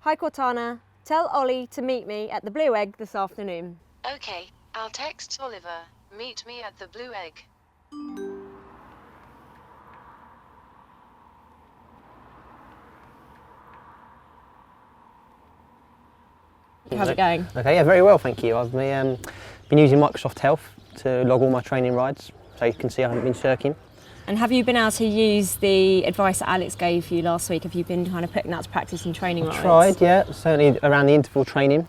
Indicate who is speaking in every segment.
Speaker 1: Hi Cortana, tell Ollie to meet me at the Blue Egg this afternoon.
Speaker 2: Okay, I'll text Oliver. Meet me at the Blue Egg.
Speaker 1: How's it going?
Speaker 3: Okay, yeah, very well, thank you. I've been using Microsoft Health to log all my training rides, so you can see I haven't been shirking.
Speaker 1: And have you been able to use the advice that Alex gave you last week? Have you been kind of putting that to practice in training rides?
Speaker 3: I've tried, yeah, certainly around the interval training.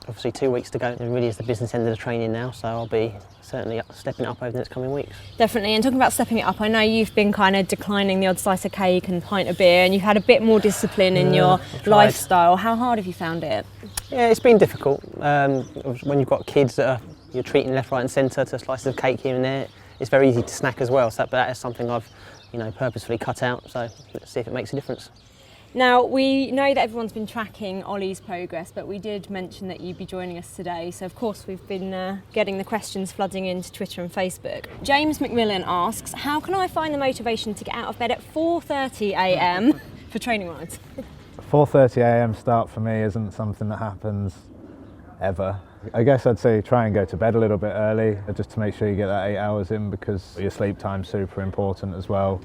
Speaker 3: Obviously 2 weeks to go, it really is the business end of the training now, so I'll be certainly stepping it up over the next coming weeks.
Speaker 1: Definitely, and talking about stepping it up, I know you've been kind of declining the odd slice of cake and pint of beer, and you've had a bit more discipline in your lifestyle. How hard have you found it?
Speaker 3: Yeah, it's been difficult. When you've got kids that you're treating left, right and centre to slices of cake here and there, it's very easy to snack as well, so that is something I've purposefully cut out, so let's see if it makes a difference.
Speaker 1: Now, we know that everyone's been tracking Ollie's progress, but we did mention that you'd be joining us today. So, of course, we've been getting the questions flooding into Twitter and Facebook. James McMillan asks, how can I find the motivation to get out of bed at 4:30 a.m. for training rides?
Speaker 4: 4:30 a.m. start for me isn't something that happens ever. I guess I'd say try and go to bed a little bit early, just to make sure you get that 8 hours in, because your sleep time's super important as well.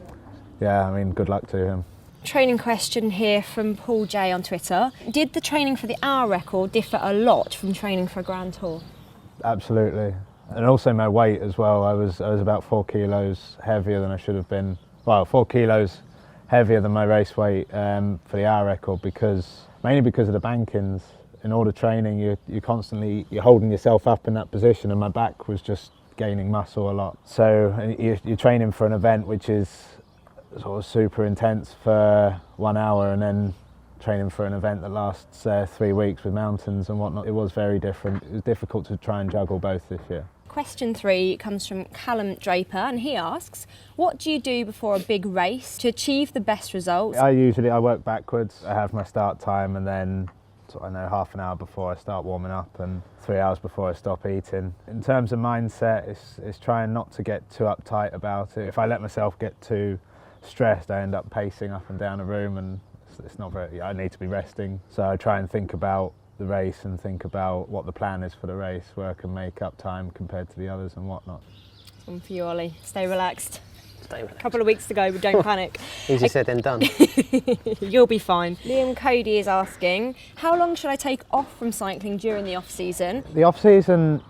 Speaker 4: Yeah, I mean, good luck to him.
Speaker 1: Training question here from Paul J on Twitter. Did the training for the hour record differ a lot from training for a Grand Tour?
Speaker 4: Absolutely. And also my weight as well. I was about 4 kilos heavier than I should have been. Well, 4 kilos heavier than my race weight for the hour record, mainly because of the bankings. In order training, you're holding yourself up in that position, and my back was just gaining muscle a lot. So you're training for an event which is sort of super intense for 1 hour, and then training for an event that lasts 3 weeks with mountains and whatnot. It was very different. It was difficult to try and juggle both this year.
Speaker 1: Question 3 comes from Callum Draper, and he asks, what do you do before a big race to achieve the best results?
Speaker 4: I work backwards. I have my start time, and then I know half an hour before I start warming up and 3 hours before I stop eating. In terms of mindset, it's trying not to get too uptight about it. If I let myself get too stressed, I end up pacing up and down a room, and it's not very. I need to be resting, so I try and think about the race and think about what the plan is for the race, where I can make up time compared to the others and whatnot.
Speaker 1: One for you, Ollie. Stay relaxed.
Speaker 3: Stay relaxed.
Speaker 1: A couple of weeks to go, but don't panic.
Speaker 3: Easy said than done.
Speaker 1: You'll be fine. Liam Cody is asking, how long should I take off from cycling during the off-season?
Speaker 4: The off-season,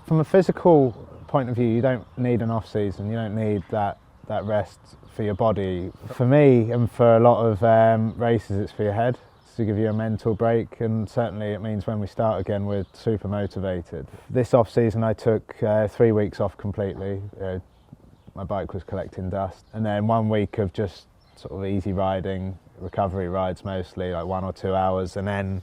Speaker 4: from a physical point of view, you don't need an off-season. You don't need that rest for your body. For me and for a lot of races, it's for your head. It's to give you a mental break, and certainly it means when we start again we're super motivated. This off-season I took 3 weeks off completely. My bike was collecting dust, and then 1 week of just sort of easy riding, recovery rides mostly, like 1 or 2 hours, and then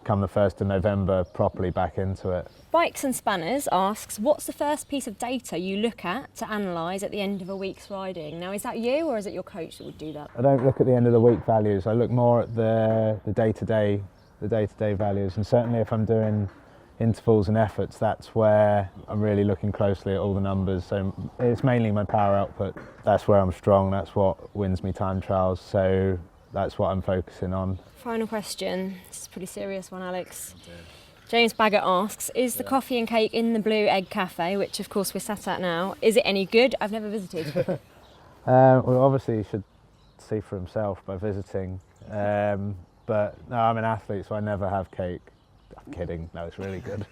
Speaker 4: come the 1st of November properly back into it.
Speaker 1: Bikes and Spanners asks, what's the first piece of data you look at to analyse at the end of a week's riding? Now, is that you or is it your coach that would do that?
Speaker 4: I don't look at the end of the week values. I look more at the day-to-day values, and certainly if I'm doing intervals and efforts, that's where I'm really looking closely at all the numbers. So it's mainly my power output. That's where I'm strong, that's what wins me time trials, so that's what I'm focusing on.
Speaker 1: Final question. This is a pretty serious one, Alex. James Baggett asks, is the coffee and cake in the Blue Egg Cafe, which of course we're sat at now, is it any good? I've never visited.
Speaker 4: Well, obviously he should see for himself by visiting. But no, I'm an athlete, so I never have cake. I'm kidding. No, it's really good.